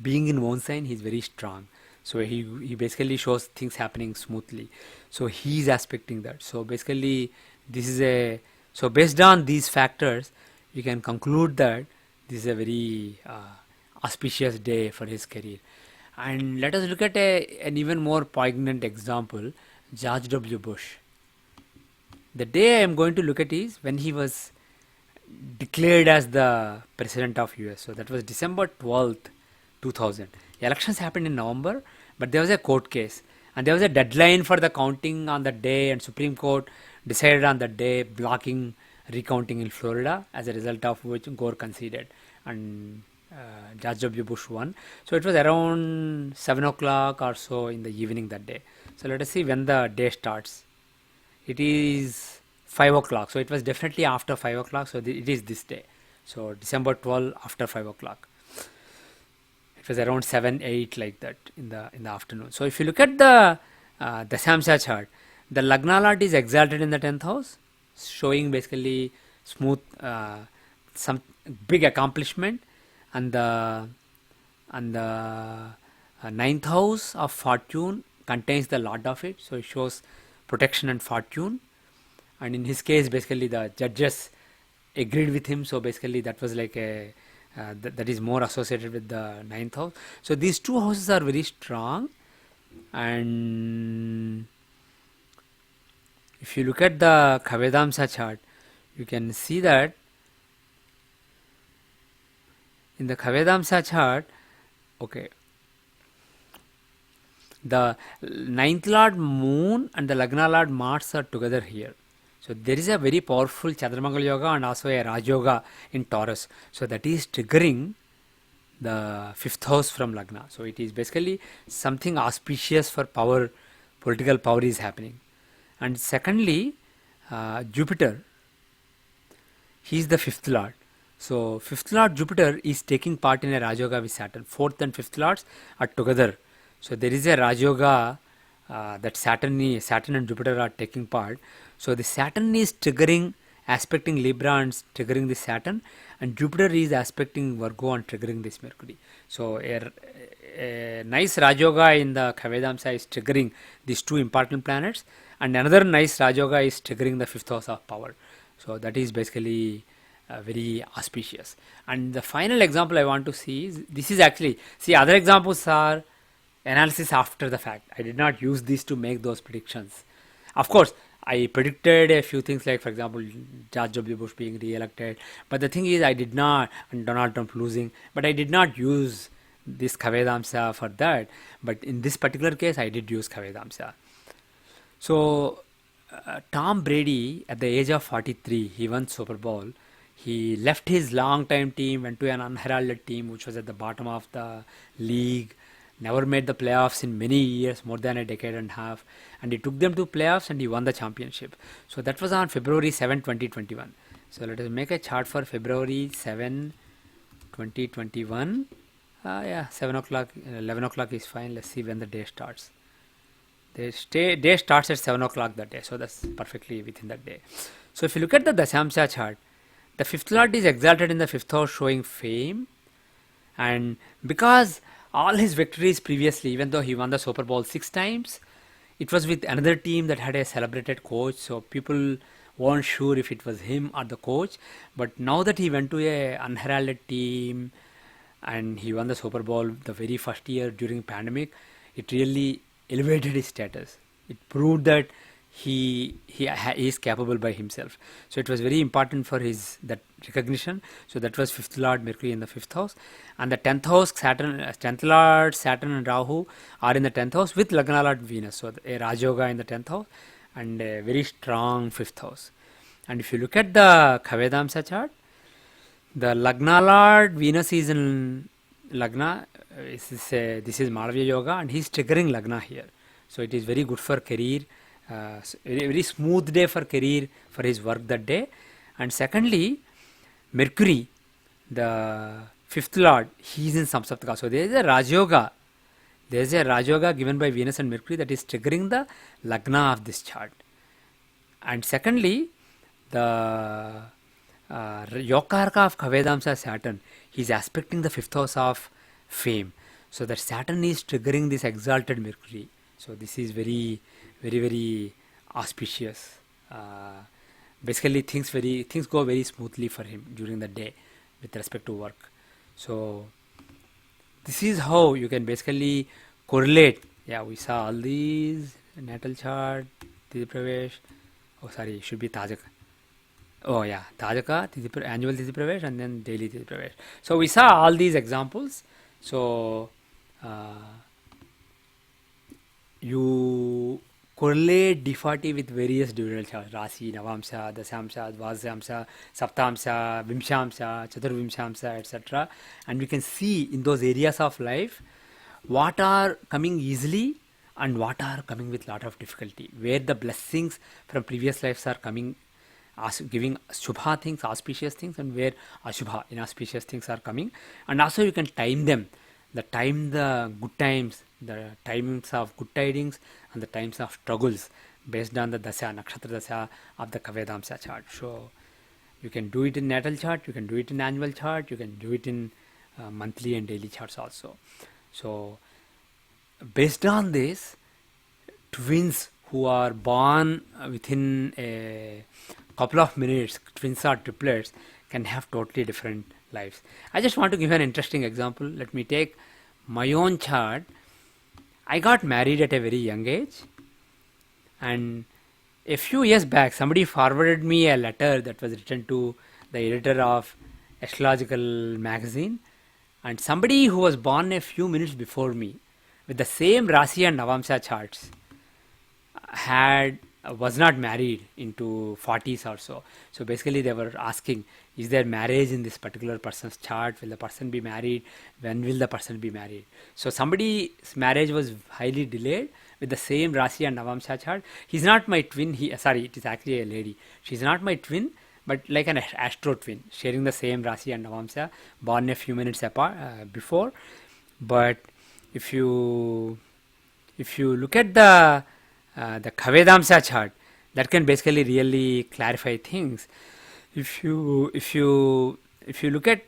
being in one sign, he is very strong. So he basically shows things happening smoothly. So he is aspecting that. So basically, this is a, so based on these factors, you can conclude that this is a very auspicious day for his career. And let us look at an even more poignant example, George W. Bush. The day I am going to look at is when he was declared as the president of US. So that was December 12th, 2000. Elections happened in November, but there was a court case. And there was a deadline for the counting on that day, and Supreme Court decided on that day, blocking recounting in Florida, as a result of which Gore conceded. And George W. Bush won. So it was around 7 o'clock or so in the evening that day. So let us see when the day starts. It is 5 o'clock. So it was definitely after 5 o'clock. So it is this day. So December 12 after 5 o'clock. It was around 7, 8 like that in the afternoon. So if you look at the Dasamsa chart, the Lagna Lord is exalted in the 10th house, showing basically smooth, some big accomplishment. And the 9th house of fortune contains the lord of it, so it shows protection and fortune. And in his case, basically the judges agreed with him, so basically that was like a that is more associated with the 9th house. So these two houses are very strong. And if you look at the Kavedamsa chart, you can see that in the Kavedamsa chart, okay, the 9th lord moon and the Lagna lord Mars are together here. So there is a very powerful Chandramangal Yoga and also a Raj Yoga in Taurus. So that is triggering the 5th house from Lagna. So it is basically something auspicious for power, political power is happening. And secondly, Jupiter, he is the 5th lord. So 5th lord Jupiter is taking part in a Raj Yoga with Saturn. 4th and 5th lords are together. So there is a Raj Yoga that Saturn and Jupiter are taking part. So the Saturn is triggering, aspecting Libra and triggering this Saturn, and Jupiter is aspecting Virgo and triggering this Mercury. So a nice Raj Yoga in the Kavedamsa is triggering these two important planets, and another nice Raj Yoga is triggering the 5th house of power. So that is basically very auspicious. And the final example I want to see is, this is actually, see, other examples are analysis after the fact. I did not use these to make those predictions. Of course, I predicted a few things, like for example George W. Bush being re-elected, but the thing is I did not, and Donald Trump losing, but I did not use this Kavedamsa for that. But in this particular case I did use Kavedamsa. So Tom Brady, at the age of 43, he won Super Bowl. He left his long time team, went to an unheralded team which was at the bottom of the league, never made the playoffs in many years, more than a decade and a half, and he took them to playoffs and he won the championship. So that was on February 7, 2021. So let us make a chart for February 7, 2021. Yeah, 7 o'clock, 11 o'clock is fine. Let's see when the day starts. Day starts at 7 o'clock that day, so that's perfectly within that day. So if you look at the dasamsa chart, the fifth lord is exalted in the fifth house, showing fame. And because all his victories previously, even though he won the Super Bowl 6 times, it was with another team that had a celebrated coach, so people weren't sure if it was him or the coach. But now that he went to a unheralded team and he won the Super Bowl the very first year during pandemic, it really elevated his status. It proved that he is capable by himself. So it was very important for his that recognition. So that was fifth lord Mercury in the fifth house, and the 10th house Saturn, 10th lord Saturn and Rahu are in the 10th house with lagna lord Venus. So a Raj Yoga in the 10th house and a very strong fifth house. And if you look at the Kavedamsa chart, the lagna lord Venus is in lagna. This is Malavya Yoga, and he's triggering lagna here. So it is very good for career. Very smooth day for career, for his work that day. And secondly, Mercury, the fifth lord, he is in Samsaptaka. So there is a Raj Yoga. There is a Raj Yoga given by Venus and Mercury that is triggering the lagna of this chart. And secondly, the Yokarka of Kavedamsa Saturn, he is aspecting the fifth house of fame. So that Saturn is triggering this exalted Mercury. So this is very, very, very auspicious. Basically things go very smoothly for him during the day with respect to work. So this is how you can basically correlate. Yeah, we saw all these natal chart, Tithi Pravesh. Oh, sorry, it should be Tajika. Oh yeah, Tajika, annual Tithi Pravesh, and then daily Tithi Pravesh. So we saw all these examples. So you correlate D40 with various divisional charts, rasi, navamsa, dasamsa, dvasamsa, saptamsa, vimshamsa, chaturvimshamsa, etc. And we can see in those areas of life what are coming easily and what are coming with lot of difficulty, where the blessings from previous lives are coming, giving shubha things, auspicious things, and where ashubha, inauspicious things are coming. And also you can time them, the good times, the times of good tidings and the times of struggles based on the dasa, nakshatra dasa of the Kavedamsa chart. So you can do it in natal chart, you can do it in annual chart, you can do it in monthly and daily charts also. So based on this, twins who are born within a couple of minutes, twins or triplets, can have totally different lives. I just want to give an interesting example. Let me take my own chart. I got married at a very young age, and a few years back somebody forwarded me a letter that was written to the editor of astrological magazine, and somebody who was born a few minutes before me with the same rasi and navamsa charts was not married into 40s or so. So basically they were asking, is there marriage in this particular person's chart? Will the person be married? When will the person be married? So somebody's marriage was highly delayed with the same rasi and navamsa chart. He's not my twin. It is actually a lady. She's not my twin, but like an astro twin, sharing the same rasi and navamsa, born a few minutes apart before. But if you look at the Kavedamsa chart, that can basically really clarify things. If you look at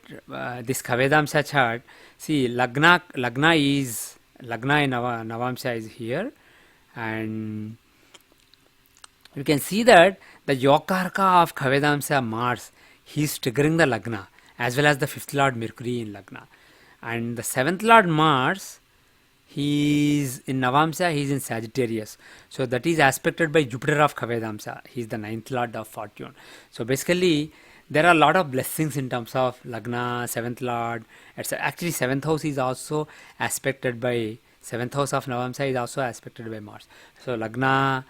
this Kavedamsa chart, see lagna in navamsa is here, and you can see that the Yokarka of Kavedamsa Mars, he is triggering the lagna as well as the fifth lord Mercury in lagna, and the seventh lord Mars, he is in Navamsa, he is in Sagittarius. So that is aspected by Jupiter of Kavedamsa. He is the ninth lord of fortune. So basically, there are a lot of blessings in terms of Lagna, seventh lord. Actually, seventh house is also aspected by, seventh house of Navamsa is also aspected by Mars. So Lagna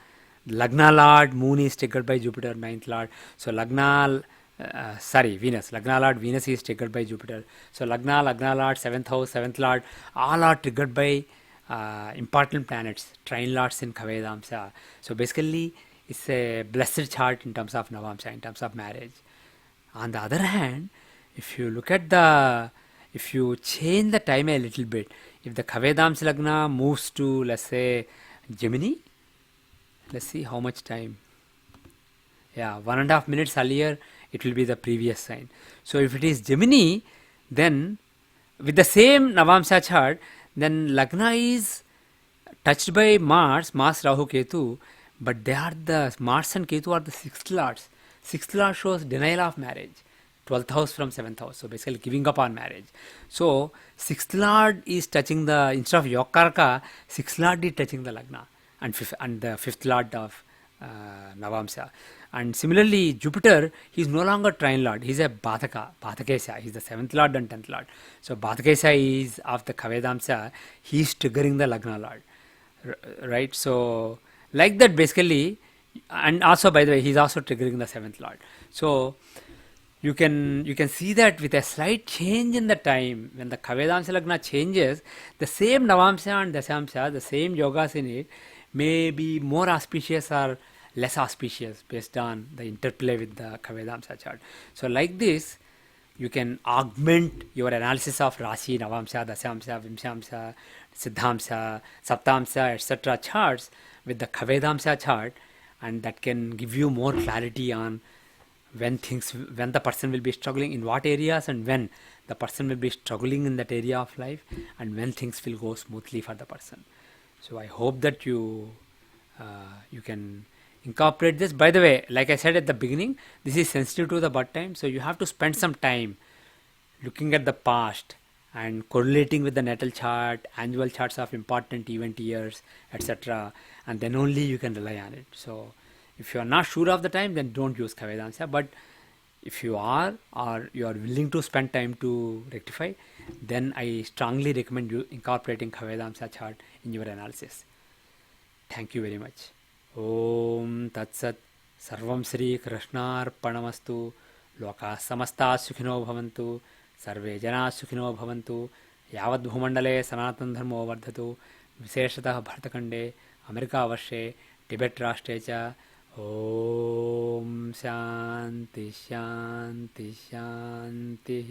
lord, moon is triggered by Jupiter, ninth lord. So Lagna sorry, Venus. Lagna Lord Venus is triggered by Jupiter. So Lagna Lord, 7th house, 7th Lord, all are triggered by important planets, trine lords in Kavedamsa. So basically, it's a blessed chart in terms of navamsa, in terms of marriage. On the other hand, if you look at if you change the time a little bit, if the Kavedamsa Lagna moves to, let's say, Gemini, let's see how much time. Yeah, 1.5 minutes earlier, it will be the previous sign. So if it is Gemini, then with the same Navamsa chart, then Lagna is touched by Mars, Rahu, Ketu, but they are the Mars and Ketu are the sixth lords. Sixth lord shows denial of marriage. 12th house from 7th house, so basically giving up on marriage. So sixth lord is touching the, instead of Yokarka, sixth lord is touching the Lagna, and the fifth lord of Navamsa. And similarly, Jupiter, he is no longer trine lord, he is a Bhatakesa, he is the 7th lord and 10th lord. So Bhatakesa is of the Kavedamsa, he is triggering the Lagna lord. Right? So like that basically, and also by the way, he is also triggering the 7th lord. So you can see that with a slight change in the time, when the Kavedamsa Lagna changes, the same Navamsa and Dasamsa, the same yogas in it, may be more auspicious or less auspicious based on the interplay with the Kavedamsa chart. So like this, you can augment your analysis of Rasi, Navamsa, Dasamsa, Vimshamsa, Siddhamsa, Saptamsa, etc. charts with the Kavedamsa chart, and that can give you more clarity on when the person will be struggling in what areas, and when the person will be struggling in that area of life, and when things will go smoothly for the person. So I hope that you can incorporate this. By the way, like I said at the beginning, this is sensitive to the birth time, so you have to spend some time looking at the past and correlating with the natal chart, annual charts of important event years, etc., and then only you can rely on it. So if you are not sure of the time, then don't use Kavedamsa. But if you are, or you are willing to spend time to rectify, then I strongly recommend you incorporating Kavedamsa chart in your analysis. Thank you very much. Om Tat Sat. Sarvam Sri Krishnarpanamastu. Loka Samasta Sukhino Bhavantu. Sarve Jana Sukhino Bhavantu. Yavad Bhumandale Sanatan Dharmo Vardhatu. Visheshatah Bhartakande. America Avashe. Tibet Rashtre Cha. Om Shanti Shanti Shanti.